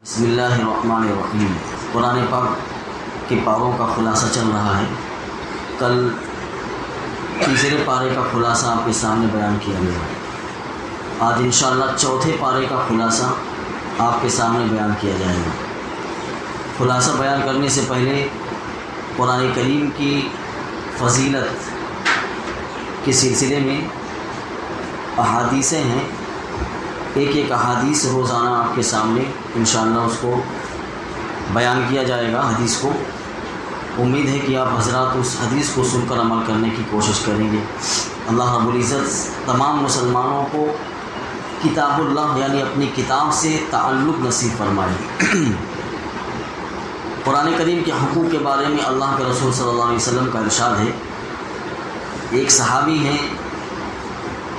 بسم اللہ الرحمن الرحیم۔ قرآن پاک کے پاروں کا خلاصہ چل رہا ہے۔ کل تیسرے پارے کا خلاصہ آپ کے سامنے بیان کیا گیا۔ آج انشاءاللہ چوتھے پارے کا خلاصہ آپ کے سامنے بیان کیا جائے گا۔ خلاصہ بیان کرنے سے پہلے قرآن کریم کی فضیلت کے سلسلے میں احادیثیں ہیں، ایک احادیث روزانہ آپ کے سامنے انشاءاللہ اس کو بیان کیا جائے گا۔ حدیث کو امید ہے کہ آپ حضرات اس حدیث کو سن کر عمل کرنے کی کوشش کریں گے۔ اللہ رب العزت تمام مسلمانوں کو کتاب اللہ یعنی اپنی کتاب سے تعلق نصیب فرمائے۔ قرآن کریم کے حقوق کے بارے میں اللہ کے رسول صلی اللہ علیہ وسلم کا ارشاد ہے۔ ایک صحابی ہیں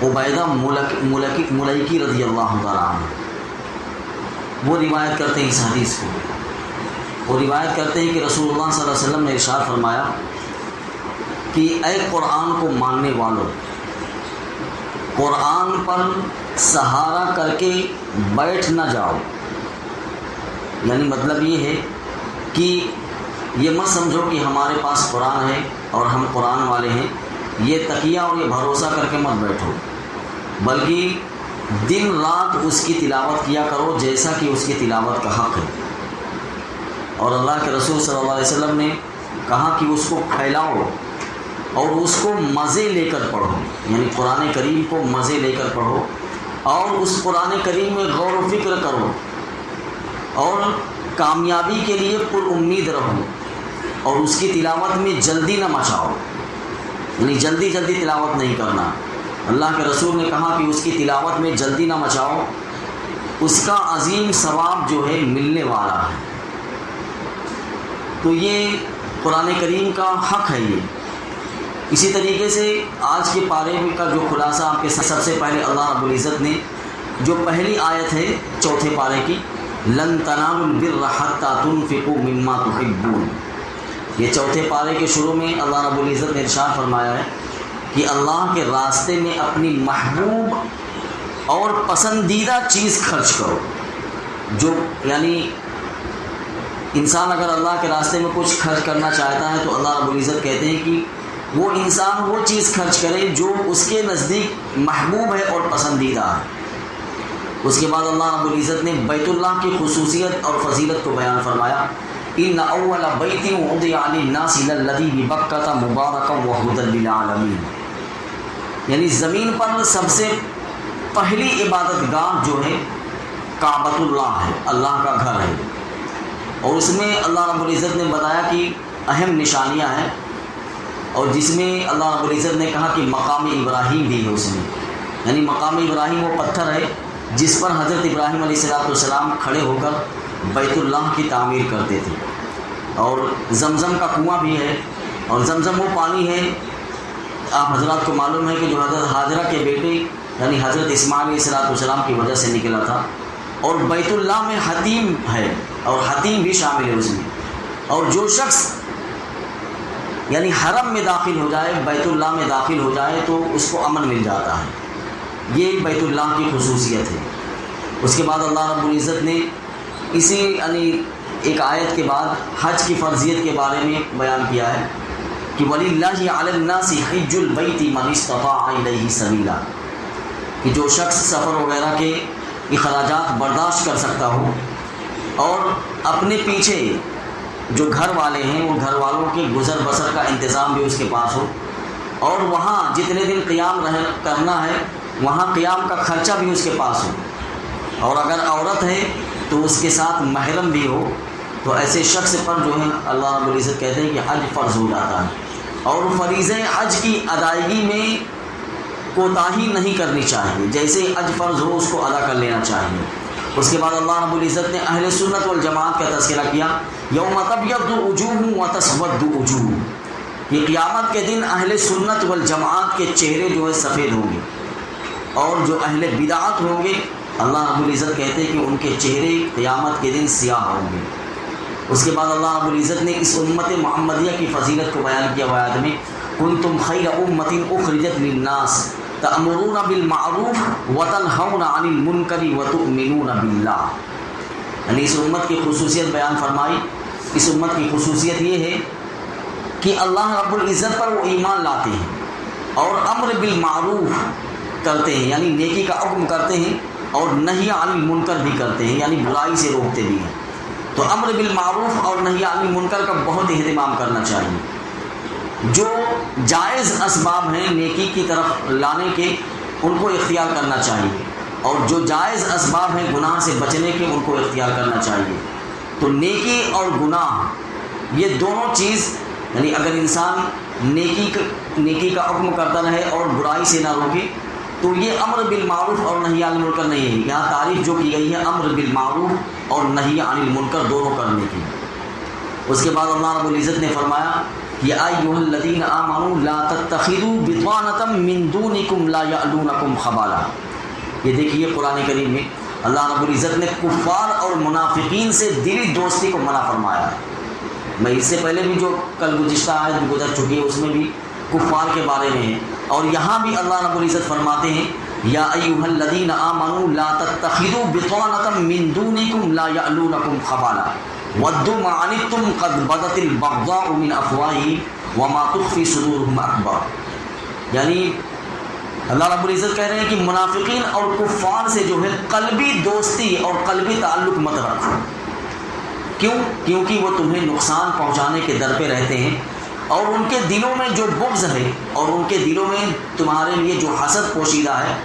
عبیدہ ملیکی رضی اللہ تعالیٰ عنہ، وہ روایت کرتے ہیں اس حدیث کو۔ وہ روایت کرتے ہیں کہ رسول اللہ صلی اللہ علیہ وسلم نے ارشاد فرمایا کہ اے قرآن کو ماننے والوں، قرآن پر سہارا کر کے بیٹھ نہ جاؤ۔ یعنی مطلب یہ ہے کہ یہ مت سمجھو کہ ہمارے پاس قرآن ہے اور ہم قرآن والے ہیں، یہ تقیہ اور یہ بھروسہ کر کے مت بیٹھو، بلکہ دن رات اس کی تلاوت کیا کرو جیسا کہ اس کی تلاوت کا حق ہے۔ اور اللہ کے رسول صلی اللہ علیہ وسلم نے کہا کہ اس کو پھیلاؤ اور اس کو مزے لے کر پڑھو، یعنی قرآن کریم کو مزے لے کر پڑھو اور اس قرآن کریم میں غور و فکر کرو اور کامیابی کے لیے پر امید رہو، اور اس کی تلاوت میں جلدی نہ مچاؤ، یعنی جلدی تلاوت نہیں کرنا۔ اللہ کے رسول نے کہا کہ اس کی تلاوت میں جلدی نہ مچاؤ، اس کا عظیم ثواب جو ہے ملنے والا ہے۔ تو یہ قرآن کریم کا حق ہے۔ یہ اسی طریقے سے آج کے پارے کا جو خلاصہ آپ کے سب سے پہلے اللہ رب العزت نے جو پہلی آیت ہے چوتھے پارے کی، لن تنالوا البر حتى تنفقوا مما تحبون، یہ چوتھے پارے کے شروع میں اللہ رب العزت نے ارشاد فرمایا ہے کہ اللہ کے راستے میں اپنی محبوب اور پسندیدہ چیز خرچ کرو۔ جو یعنی انسان اگر اللہ کے راستے میں کچھ خرچ کرنا چاہتا ہے تو اللہ رب العزت کہتے ہیں کہ وہ انسان وہ چیز خرچ کرے جو اس کے نزدیک محبوب ہے اور پسندیدہ ہے۔ اس کے بعد اللہ رب العزت نے بیت اللہ کی خصوصیت اور فضیلت کو بیان فرمایا، ان اول بیت وضع للناس للذی ببکۃ مبارکا وہدی للعالمین، یعنی زمین پر سب سے پہلی عبادت گاہ جو ہے کعبۃ اللہ ہے، اللہ کا گھر ہے، اور اس میں اللہ رب العزت نے بتایا کہ اہم نشانیاں ہیں، اور جس میں اللہ رب العزت نے کہا کہ مقام ابراہیم بھی ہے اس میں، یعنی مقام ابراہیم وہ پتھر ہے جس پر حضرت ابراہیم علیہ السلام کھڑے ہو کر بیت اللہ کی تعمیر کرتے تھے۔ اور زمزم کا کنواں بھی ہے، اور زمزم وہ پانی ہے، آپ حضرات کو معلوم ہے کہ جو حضرت ہاجرہ کے بیٹے یعنی حضرت اسماعیل علیہ السلام کی وجہ سے نکلا تھا۔ اور بیت اللہ میں حتیم ہے، اور حتیم بھی شامل ہے اس میں، اور جو شخص یعنی حرم میں داخل ہو جائے، بیت اللہ میں داخل ہو جائے تو اس کو امن مل جاتا ہے۔ یہ بیت اللہ کی خصوصیت ہے۔ اس کے بعد اللہ رب العزت نے اسی یعنی ایک آیت کے بعد حج کی فرضیت کے بارے میں بیان کیا ہے کہ وَلِلَّهِ عَلَى النَّاسِ حِجُّ الْبَيْتِ مَنِ اسْتَطَاعَ إِلَيْهِ سَبِيلًا، کہ جو شخص سفر وغیرہ کے اخراجات برداشت کر سکتا ہو اور اپنے پیچھے جو گھر والے ہیں وہ گھر والوں کے گزر بسر کا انتظام بھی اس کے پاس ہو، اور وہاں جتنے دن قیام کرنا ہے وہاں قیام کا خرچہ بھی اس کے پاس ہو، اور اگر عورت ہے تو اس کے ساتھ محرم بھی ہو، تو ایسے شخص پر جو ہے اللہ رب العزت کہتے ہیں کہ حج فرض ہو جاتا ہے، اور فریضہ حج کی ادائیگی میں کوتاہی نہیں کرنی چاہیے، جیسے حج فرض ہو اس کو ادا کر لینا چاہیے۔ اس کے بعد اللہ رب العزت نے اہل سنت والجماعت کا تذکرہ کیا، یوم تبیض وجوہ وتسود وجوہ، یہ قیامت کے دن اہل سنت والجماعت کے چہرے جو ہے سفید ہوں گے، اور جو اہل بدعت ہوں گے اللہ رب العزت کہتے ہیں کہ ان کے چہرے قیامت کے دن سیاہ ہوں گے۔ اس کے بعد اللہ رب العزت نے اس امت محمدیہ کی فضیلت کو بیان کیا آیات میں، کنتم خیر امۃ اخرجت للناس تأمرون بالمعروف وتنہون عن المنکر وتؤمنون باللہ، یعنی اس امت کی خصوصیت بیان فرمائی. اس امت کی خصوصیت یہ ہے کہ اللہ رب العزت پر وہ ایمان لاتے ہیں اور امر بالمعروف کرتے ہیں، یعنی نیکی کا حکم کرتے ہیں، اور نہی عن المنکر بھی کرتے ہیں، یعنی برائی سے روکتے بھی ہیں. تو امر بالمعروف اور نہی عن المنکر کا بہت اہتمام کرنا چاہیے. جو جائز اسباب ہیں نیکی کی طرف لانے کے، ان کو اختیار کرنا چاہیے، اور جو جائز اسباب ہیں گناہ سے بچنے کے، ان کو اختیار کرنا چاہیے. تو نیکی اور گناہ یہ دونوں چیز، یعنی اگر انسان نیکی کا حکم کرتا رہے اور برائی سے نہ روکے، تو یہ امر بالمعروف اور نہی عن المنکر نہیں ہے. یہاں تعریف جو کی گئی ہے امر بالمعروف اور نہی عن المنکر دونوں کرنے کی. اس کے بعد اللہ رب العزت نے فرمایا یا ایھا الذین آمنوا لا تتخذوا بطانۃ من دونکم لا یألونکم خبالا. یہ دیکھیے قرآن کریم میں اللہ رب العزت نے کفار اور منافقین سے دلی دوستی کو منع فرمایا. میں اس سے پہلے بھی جو کل گزشتہ آیت گزر چکی ہے اس میں بھی کفار کے بارے میں ہے، اور یہاں بھی اللہ رب العزت فرماتے ہیں یا ایھا الذین آمنوا لا تتخذوا بطانۃ من دونکم لا یألونکم خبالا ودوا ما عنتم قد بدت البغضاء من افواہہم وما تخفی صدورہم اکبر. یعنی اللہ رب العزت کہہ رہے ہیں کہ منافقین اور کفار سے جو ہے قلبی دوستی اور قلبی تعلق مت رکھو. کیوں؟ کیونکہ وہ تمہیں نقصان پہنچانے کے در پہ رہتے ہیں، اور ان کے دلوں میں جو بغض ہے اور ان کے دلوں میں تمہارے لیے جو حسد پوشیدہ ہے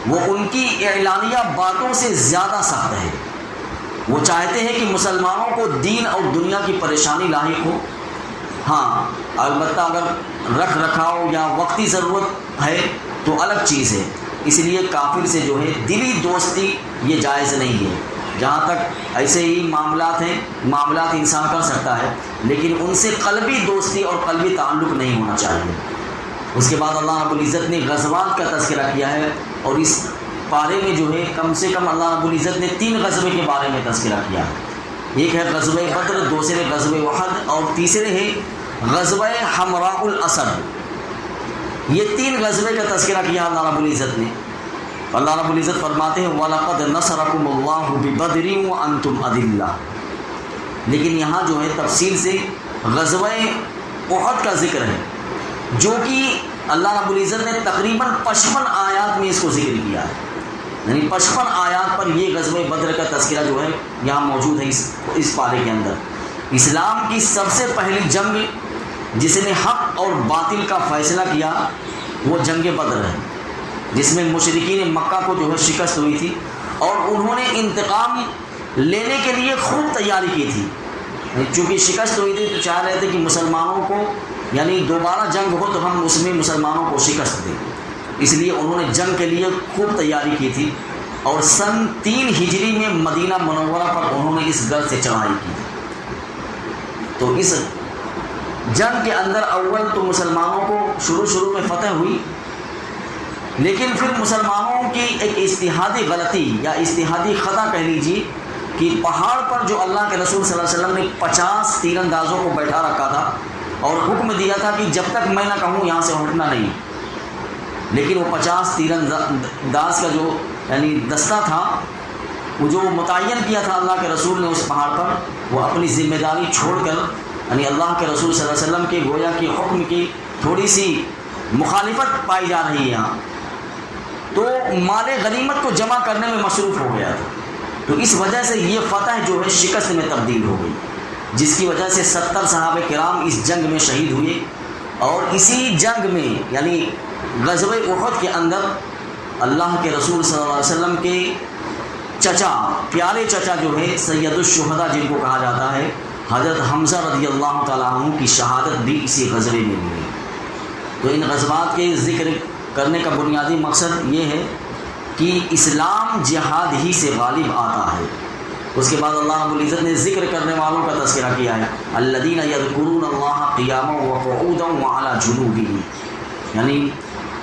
وہ ان کی اعلانیہ باتوں سے زیادہ سخت ہے. وہ چاہتے ہیں کہ مسلمانوں کو دین اور دنیا کی پریشانی لاحق ہو. ہاں البتہ اگر رکھ رکھاؤ یا وقتی ضرورت ہے تو الگ چیز ہے. اس لیے کافر سے جو ہے دلی دوستی یہ جائز نہیں ہے. جہاں تک ایسے ہی معاملات انسان کر سکتا ہے، لیکن ان سے قلبی دوستی اور قلبی تعلق نہیں ہونا چاہیے. اس کے بعد اللہ رب العزت نے غزوات کا تذکرہ کیا ہے، اور اس پارے میں جو ہے کم سے کم اللہ رب العزت نے 3 غزوے کے بارے میں تذکرہ کیا ہے. ایک ہے غزوہ بدر، دوسرے غزوہ احد، اور تیسرے ہے غزوہ حمراء الاسد. یہ 3 غزوے کا تذکرہ کیا اللہ رب العزت نے. اللہ رب العزت فرماتے ہیں وَلَقَدْ نَصَرَكُمُ اللَّهُ بِبَدْرٍ وَأَنْتُمْ أَذِلَّةٌ. لیکن یہاں جو ہے تفصیل سے غزوہ احد کا ذکر ہے، جو کہ اللہ رب العزت نے تقریباً 55 آیات میں اس کو ذکر کیا ہے. یعنی 55 آیات پر یہ غزوہ بدر کا تذکرہ جو ہے یہاں موجود ہے اس پارے کے اندر. اسلام کی سب سے پہلی جنگ جس نے حق اور باطل کا فیصلہ کیا وہ جنگ بدر ہے، جس میں مشرکین مکہ کو جو ہے شکست ہوئی تھی، اور انہوں نے انتقام لینے کے لیے خوب تیاری کی تھی. چونکہ شکست ہوئی تھی تو چاہ رہے تھے کہ مسلمانوں کو یعنی دوبارہ جنگ ہو تو ہم اس میں مسلمانوں کو شکست دیں. اس لیے انہوں نے جنگ کے لیے خوب تیاری کی تھی، اور سن 3 ہجری میں مدینہ منورہ پر انہوں نے اس غرض سے چڑھائی کی. تو اس جنگ کے اندر اول تو مسلمانوں کو شروع میں فتح ہوئی، لیکن پھر مسلمانوں کی ایک اجتہادی غلطی یا اجتہادی خطا کہہ لیجیے کہ پہاڑ پر جو اللہ کے رسول صلی اللہ علیہ وسلم نے 50 تیر اندازوں کو بیٹھا رکھا تھا اور حکم دیا تھا کہ جب تک میں نہ کہوں یہاں سے ہٹنا نہیں. لیکن وہ 50 تیر انداز کا جو یعنی دستہ تھا، وہ جو متعین کیا تھا اللہ کے رسول نے اس پہاڑ پر، وہ اپنی ذمہ داری چھوڑ کر یعنی اللہ کے رسول صلی اللہ علیہ وسلم کے گویا کے حکم کی تھوڑی سی مخالفت پائی جا رہی ہے یہاں، تو مال غنیمت کو جمع کرنے میں مصروف ہو گیا تھا. تو اس وجہ سے یہ فتح جو ہے شکست میں تبدیل ہو گئی، جس کی وجہ سے 70 صحابہ کرام اس جنگ میں شہید ہوئے. اور اسی جنگ میں یعنی غزوہ احد کے اندر اللہ کے رسول صلی اللہ علیہ وسلم کے چچا، پیارے چچا جو ہے سید الشہداء جن کو کہا جاتا ہے، حضرت حمزہ رضی اللہ تعالیٰ عنہ کی شہادت بھی اسی غزوے میں ہوئی. تو ان غزوات کے ذکر کرنے کا بنیادی مقصد یہ ہے کہ اسلام جہاد ہی سے غالب آتا ہے. اس کے بعد اللہ رب العزت نے ذکر کرنے والوں کا تذکرہ کیا ہے، الذین یذکرون اللہ قیاما وقعودا وعلی جنوبہم. یعنی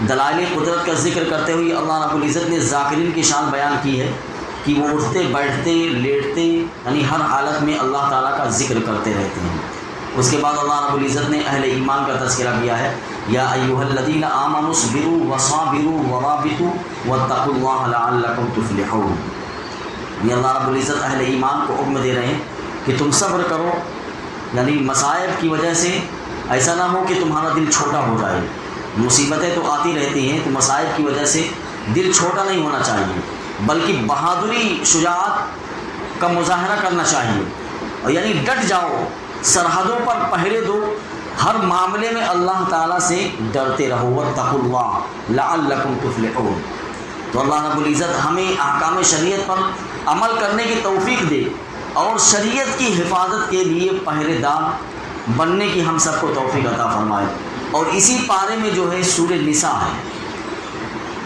دلائل قدرت کا ذکر کرتے ہوئے اللہ رب العزت نے ذاکرین کی شان بیان کی ہے کہ وہ اٹھتے بیٹھتے لیٹتے یعنی ہر حالت میں اللہ تعالیٰ کا ذکر کرتے رہتے ہیں. اس کے بعد اللہ رب العزت نے اہل ایمان کا تذکرہ کیا ہے، یا ایھا الذین آمنوا اصبروا وصابروا ورابطوا واتقوا اللہ لعلکم تفلحون. یہ اللہ رب العزت اہل ایمان کو حکم دے رہے ہیں کہ تم صبر کرو، یعنی مصائب کی وجہ سے ایسا نہ ہو کہ تمہارا دل چھوٹا ہو جائے۔ مصیبتیں تو آتی رہتی ہیں، تو مصائب کی وجہ سے دل چھوٹا نہیں ہونا چاہیے، بلکہ بہادری شجاعت کا مظاہرہ کرنا چاہیے، اور یعنی ڈٹ جاؤ، سرحدوں پر پہرے دو، ہر معاملے میں اللہ تعالیٰ سے ڈرتے رہو، واتقوا اللہ لعلکم تفلحون۔ تو اللہ رب العزت ہمیں احکام شریعت پر عمل کرنے کی توفیق دے، اور شریعت کی حفاظت کے لیے پہرے دار بننے کی ہم سب کو توفیق عطا فرمائے۔ اور اسی پارے میں جو ہے سورہ نساء ہے،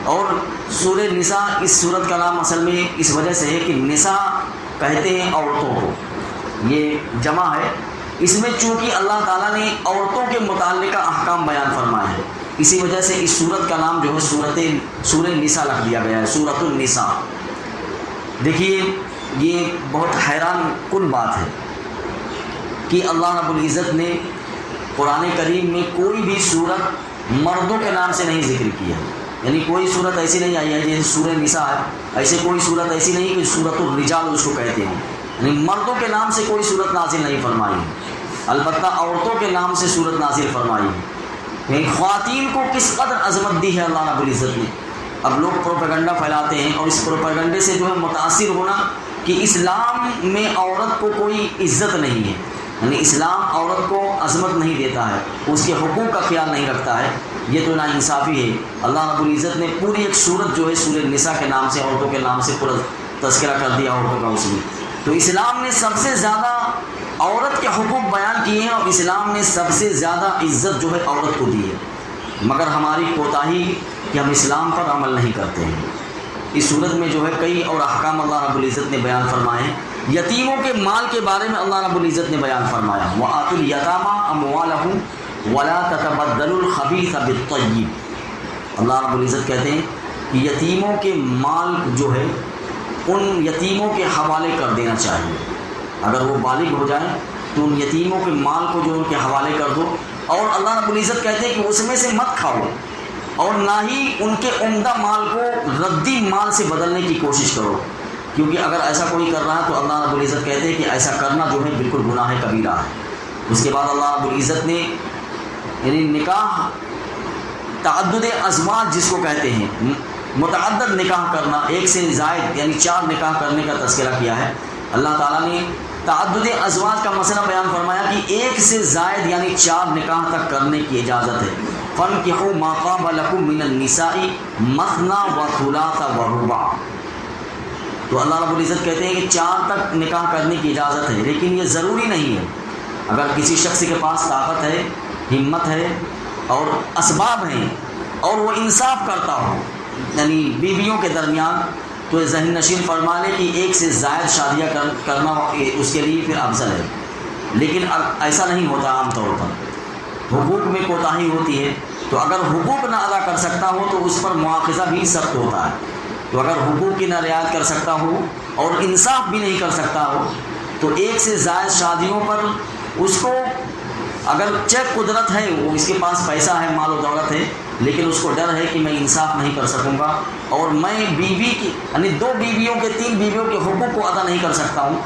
اور سورہ نساء اس سورت کا نام اصل میں اس وجہ سے ہے کہ نساء کہتے ہیں عورتوں کو، یہ جمع ہے، اس میں چونکہ اللہ تعالیٰ نے عورتوں کے متعلقہ احکام بیان فرمائے ہیں، اسی وجہ سے اس سورت کا نام جو ہے سورہ نساء رکھ دیا گیا ہے، سورۃ النساء۔ دیکھیے یہ بہت حیران کن بات ہے کہ اللہ رب العزت نے قرآن کریم میں کوئی بھی صورت مردوں کے نام سے نہیں ذکر کیا، یعنی کوئی صورت ایسی نہیں آئی ہے جیسے سورہ نساء ہے، ایسے کوئی صورت ایسی نہیں کہ سورۃ الرجال اس کو کہتے ہیں، یعنی مردوں کے نام سے کوئی صورت نازل نہیں فرمائی ہے، البتہ عورتوں کے نام سے صورت نازل فرمائی ہے۔ یعنی خواتین کو کس قدر عظمت دی ہے اللہ رب العزت نے۔ اب لوگ پروپیگنڈا پھیلاتے ہیں، اور اس پروپیگنڈے سے جو ہے متاثر ہونا کہ اسلام میں عورت کو کوئی عزت نہیں ہے، یعنی اسلام عورت کو عظمت نہیں دیتا ہے، اس کے حقوق کا خیال نہیں رکھتا ہے، یہ تو ناانصافی ہے۔ اللہ رب العزت نے پوری ایک سورت جو ہے سورہ نساء کے نام سے، عورتوں کے نام سے پورا تذکرہ کر دیا عورتوں کا اس میں۔ تو اسلام نے سب سے زیادہ عورت کے حقوق بیان کیے ہیں، اور اسلام نے سب سے زیادہ عزت جو ہے عورت کو دی ہے، مگر ہماری کوتاہی کہ ہم اسلام پر عمل نہیں کرتے ہیں۔ اس صورت میں جو ہے کئی اور احکام اللہ رب العزت نے بیان فرمائے ہیں۔ یتیموں کے مال کے بارے میں اللہ رب العزت نے بیان فرمایا، وَآتُوا الْيَتَامَىٰ أَمْوَالَهُمْ وَلَا تَتَبَدَّلُوا الْخَبِيثَ بِالطَّيِّبِ۔ اللہ رب العزت کہتے ہیں کہ یتیموں کے مال جو ہے ان یتیموں کے حوالے کر دینا چاہیے، اگر وہ بالغ ہو جائیں تو ان یتیموں کے مال کو جو ان کے حوالے کر دو، اور اللہ رب العزت کہتے ہیں کہ اس میں سے مت کھاؤ، اور نہ ہی ان کے عمدہ مال کو ردی مال سے بدلنے کی کوشش کرو، کیونکہ اگر ایسا کوئی کر رہا ہے تو اللہ رب العزت کہتے ہیں کہ ایسا کرنا جو ہے بالکل گناہ کبیرہ ہے۔ اس کے بعد اللہ رب العزت نے یعنی نکاح تعدد ازواج جس کو کہتے ہیں، متعدد نکاح کرنا، ایک سے زائد یعنی 4 نکاح کرنے کا تذکرہ کیا ہے۔ اللہ تعالیٰ نے تعدد ازواج کا مسئلہ بیان فرمایا کہ ایک سے زائد یعنی 4 نکاح تک کرنے کی اجازت ہے۔ فَانْكِحُوا مَا طَابَ لَكُم مِّنَ النِّسَاءِ مَثْنَىٰ وَثُلَاثَ وَرُبَاعَ۔ تو اللہ رب العزت کہتے ہیں کہ 4 تک نکاح کرنے کی اجازت ہے، لیکن یہ ضروری نہیں ہے۔ اگر کسی شخص کے پاس طاقت ہے، ہمت ہے اور اسباب ہیں، اور وہ انصاف کرتا ہو یعنی بیویوں کے درمیان، تو ذہن نشین فرما لے کہ ایک سے زائد شادیاں کرنا اس کے لیے پھر افضل ہے، لیکن ایسا نہیں ہوتا عام طور پر، حقوق میں کوتاہی ہوتی ہے، تو اگر حقوق نہ ادا کر سکتا ہو تو اس پر مواخذہ بھی سخت ہوتا ہے۔ تو اگر حقوق کی نہ رعایت کر سکتا ہو اور انصاف بھی نہیں کر سکتا ہو تو ایک سے زائد شادیوں پر اس کو اگر چیک قدرت ہے، وہ اس کے پاس پیسہ ہے، مال و دولت ہے، لیکن اس کو ڈر ہے کہ میں انصاف نہیں کر سکوں گا، اور میں بیوی کی یعنی 2 بیویوں کے 3 بیویوں کے حقوق کو ادا نہیں کر سکتا ہوں،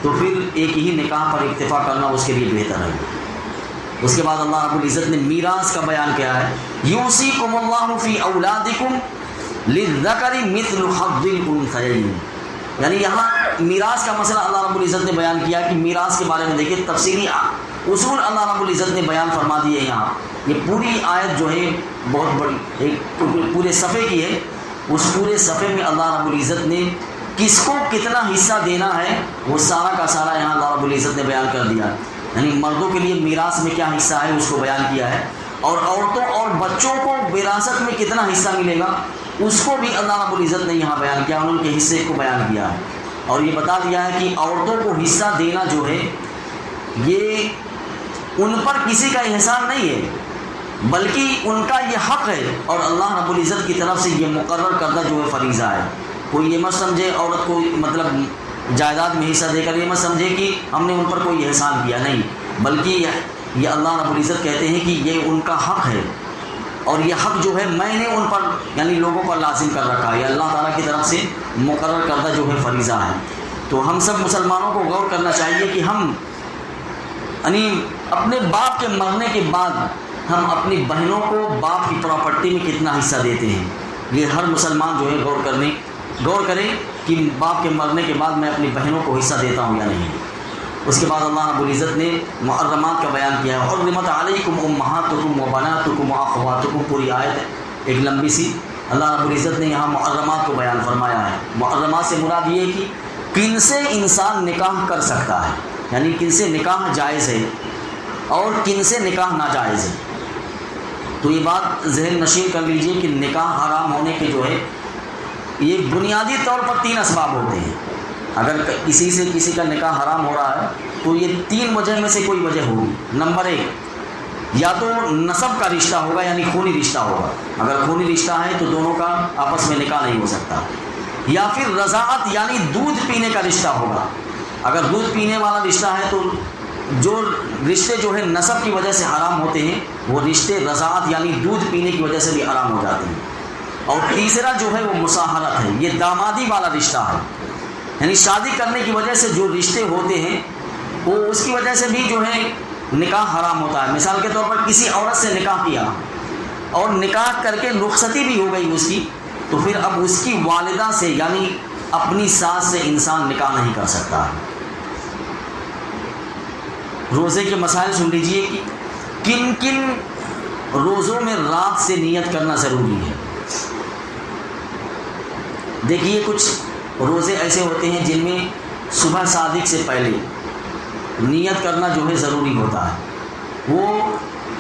تو پھر ایک ہی نکاح پر اکتفا کرنا اس کے لیے بہتر ہے۔ اس کے بعد اللہ رب العزت نے میراث کا بیان کیا ہے، یوصیکم اللہ فی اولادکم للذکر مثل حظ الانثیین، یعنی یہاں میراث کا مسئلہ اللہ رب العزت نے بیان کیا کہ میراث کے بارے میں دیکھیں تفصیلی اصول اللہ رب العزت نے بیان فرما دیے یہاں۔ یہ پوری آیت جو ہے بہت بڑی ایک پورے صفحے کی ہے، اس پورے صفحے میں اللہ رب العزت نے کس کو کتنا حصہ دینا ہے وہ سارا کا سارا یہاں اللہ رب العزت نے بیان کر دیا، یعنی مردوں کے لیے میراث میں کیا حصہ ہے اس کو بیان کیا ہے، اور عورتوں اور بچوں کو وراثت میں کتنا حصہ ملے گا اس کو بھی اللہ رب العزت نے یہاں بیان کیا، ان کے حصے کو بیان کیا ہے، اور یہ بتا دیا ہے کہ عورتوں کو حصہ دینا جو ہے یہ ان پر کسی کا احسان نہیں ہے، بلکہ ان کا یہ حق ہے، اور اللہ رب العزت کی طرف سے یہ مقرر کردہ جو ہے فریضہ ہے۔ کوئی یہ مت سمجھے عورت کو مطلب جائیداد میں حصہ دے کر یہ مت سمجھے کہ ہم نے ان پر کوئی احسان کیا، نہیں، بلکہ یہ اللہ رب العزت کہتے ہیں کہ یہ ان کا حق ہے، اور یہ حق جو ہے میں نے ان پر یعنی لوگوں پر لازم کر رکھا ہے، یہ اللہ تعالیٰ کی طرف سے مقرر کردہ جو ہے فریضہ ہے۔ تو ہم سب مسلمانوں کو غور کرنا چاہیے کہ ہم یعنی اپنے باپ کے مرنے کے بعد ہم اپنی بہنوں کو باپ کی پراپرٹی میں کتنا حصہ دیتے ہیں۔ یہ ہر مسلمان جو ہے غور کرے کہ باپ کے مرنے کے بعد میں اپنی بہنوں کو حصہ دیتا ہوں یا نہیں۔ اس کے بعد اللہ رب العزت نے محرمات کا بیان کیا ہے، حرمت علیکم امہاتکم و بناتکم و اخواتکم، پوری آیت ہے ایک لمبی سی۔ اللہ رب العزت نے یہاں محرمات کو بیان فرمایا ہے۔ محرمات سے مراد یہ ہے کہ کن سے انسان نکاح کر سکتا ہے، یعنی کن سے نکاح جائز ہے اور کن سے نکاح ناجائز ہے۔ تو یہ بات ذہن نشین کر لیجئے کہ نکاح حرام ہونے کے جو ہے یہ بنیادی طور پر 3 اسباب ہوتے ہیں۔ اگر کسی سے کسی کا نکاح حرام ہو رہا ہے تو یہ 3 وجہ میں سے کوئی وجہ ہوگی۔ نمبر 1، یا تو نسب کا رشتہ ہوگا یعنی خونی رشتہ ہوگا، اگر خونی رشتہ ہے تو دونوں کا آپس میں نکاح نہیں ہو سکتا۔ یا پھر رضاعت یعنی دودھ پینے کا رشتہ ہوگا، اگر دودھ پینے والا رشتہ ہے تو جو رشتے جو ہے نسب کی وجہ سے حرام ہوتے ہیں وہ رشتے رضاعت یعنی دودھ پینے کی وجہ سے بھی حرام ہو جاتے ہیں۔ اور تیسرا جو ہے وہ مصاہرت ہے، یہ دامادی والا رشتہ ہے، یعنی شادی کرنے کی وجہ سے جو رشتے ہوتے ہیں وہ اس کی وجہ سے بھی جو ہے نکاح حرام ہوتا ہے۔ مثال کے طور پر کسی عورت سے نکاح کیا اور نکاح کر کے رخصتی بھی ہو گئی اس کی، تو پھر اب اس کی والدہ سے یعنی اپنی ساس سے انسان نکاح نہیں کر سکتا ہے۔ روزے کے مسائل سن لیجئے کہ کن کن روزوں میں رات سے نیت کرنا ضروری ہے۔ دیکھیے کچھ روزے ایسے ہوتے ہیں جن میں صبح صادق سے پہلے نیت کرنا جو ہے ضروری ہوتا ہے۔ وہ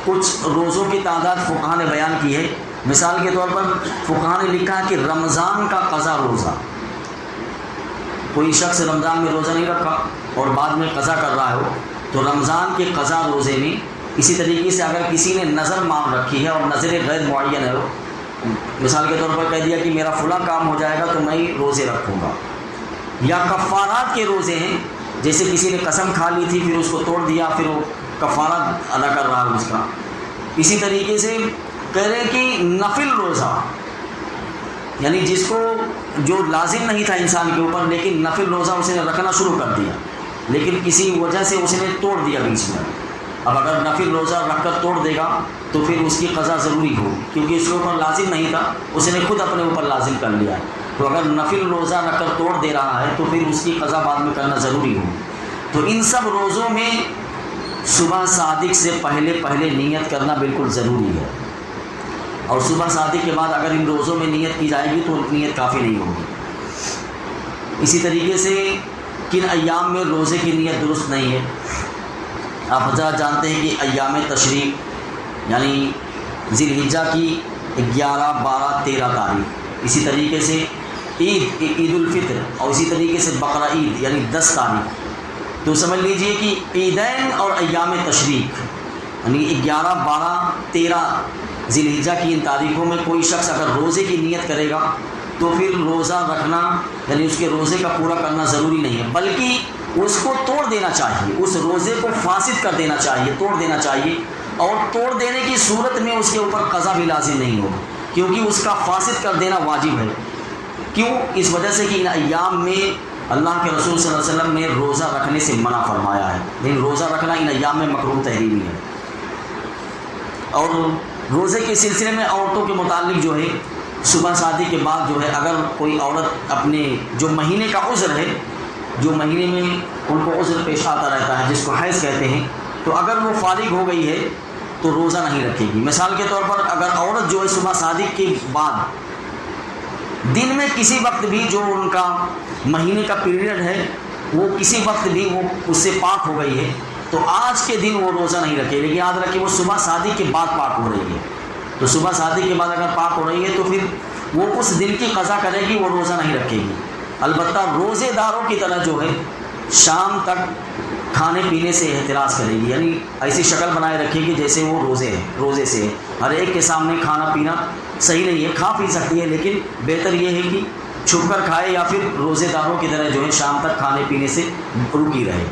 کچھ روزوں کی تعداد فقہاء نے بیان کی ہے۔ مثال کے طور پر فقہاء نے لکھا ہے کہ رمضان کا قضا روزہ، کوئی شخص رمضان میں روزہ نہیں رکھا اور بعد میں قضا کر رہا ہو تو رمضان کے قضا روزے میں، اسی طریقے سے اگر کسی نے نظر مان رکھی ہے اور نظر غیر معین ہے، مثال کے طور پر کہہ دیا کہ میرا فلاں کام ہو جائے گا تو میں روزے رکھوں گا۔ یا کفارات کے روزے ہیں، جیسے کسی نے قسم کھا لی تھی پھر اس کو توڑ دیا، پھر وہ کفارہ ادا کر رہا ہے اس کا۔ اسی طریقے سے کہہ رہے ہیں کہ نفل روزہ، یعنی جس کو جو لازم نہیں تھا انسان کے اوپر لیکن نفل روزہ اس نے رکھنا شروع کر دیا، لیکن کسی وجہ سے اس نے توڑ دیا بیچ میں۔ اب اگر نفل روزہ رکھ کر توڑ دے گا تو پھر اس کی قضا ضروری ہوگی، کیونکہ اس کے اوپر لازم نہیں تھا، اس نے خود اپنے اوپر لازم کر لیا۔ تو اگر نفل روزہ رکھ کر توڑ دے رہا ہے تو پھر اس کی قضا بعد میں کرنا ضروری ہوگی۔ تو ان سب روزوں میں صبح صادق سے پہلے نیت کرنا بالکل ضروری ہے، اور صبح صادق کے بعد اگر ان روزوں میں نیت کی جائے گی تو نیت کافی نہیں ہوگی۔ اسی طریقے سے کن ایام میں روزے کی نیت درست نہیں ہے؟ آپ حضرات جانتے ہیں کہ ایام تشریق یعنی ذی الحجہ کی 11، 12، 13 تاریخ، اسی طریقے سے عید الفطر اور اسی طریقے سے بقرہ عید یعنی 10 تاریخ۔ تو سمجھ لیجئے کہ عیدین اور ایام تشریق یعنی 11، 12، 13 ذی الحجہ کی ان تاریخوں میں کوئی شخص اگر روزے کی نیت کرے گا تو پھر روزہ رکھنا یعنی اس کے روزے کا پورا کرنا ضروری نہیں ہے، بلکہ اس کو توڑ دینا چاہیے، اس روزے کو فاسد کر دینا چاہیے، توڑ دینا چاہیے، اور توڑ دینے کی صورت میں اس کے اوپر قضا بھی لازم نہیں ہوگا، کیونکہ اس کا فاسد کر دینا واجب ہے۔ کیوں؟ اس وجہ سے کہ ان ایام میں اللہ کے رسول صلی اللہ علیہ وسلم نے روزہ رکھنے سے منع فرمایا ہے، لیکن روزہ رکھنا ان ایام میں مکروہ تحریمی ہے۔ اور روزے کے سلسلے میں عورتوں کے متعلق جو ہے صبح شادی کے بعد جو ہے اگر کوئی عورت اپنے جو مہینے کا عذر ہے، جو مہینے میں ان کو عذر پیش آتا رہتا ہے جس کو حیض کہتے ہیں، تو اگر وہ فارغ ہو گئی ہے تو روزہ نہیں رکھے گی۔ مثال کے طور پر اگر عورت جو ہے صبح شادی کے بعد دن میں کسی وقت بھی جو ان کا مہینے کا پیریڈ ہے وہ کسی وقت بھی وہ اس سے پاک ہو گئی ہے تو آج کے دن وہ روزہ نہیں رکھے، لیکن یاد رکھے وہ صبح شادی کے بعد پاک ہو رہی ہے، تو صبح شادی کے بعد اگر پاک ہو رہی ہے تو پھر وہ اس دن کی قضا کرے گی، وہ روزہ نہیں رکھے گی۔ البتہ روزے داروں کی طرح جو ہے شام تک کھانے پینے سے احتراز کرے گی، یعنی ایسی شکل بنائے رکھے گی جیسے وہ روزے سے ہے۔ ہر ایک کے سامنے کھانا پینا صحیح نہیں ہے، کھا پی سکتی ہے لیکن بہتر یہ ہے کہ چھپ کر کھائے یا پھر روزے داروں کی طرح جو ہے شام تک کھانے پینے سے رکی رہے۔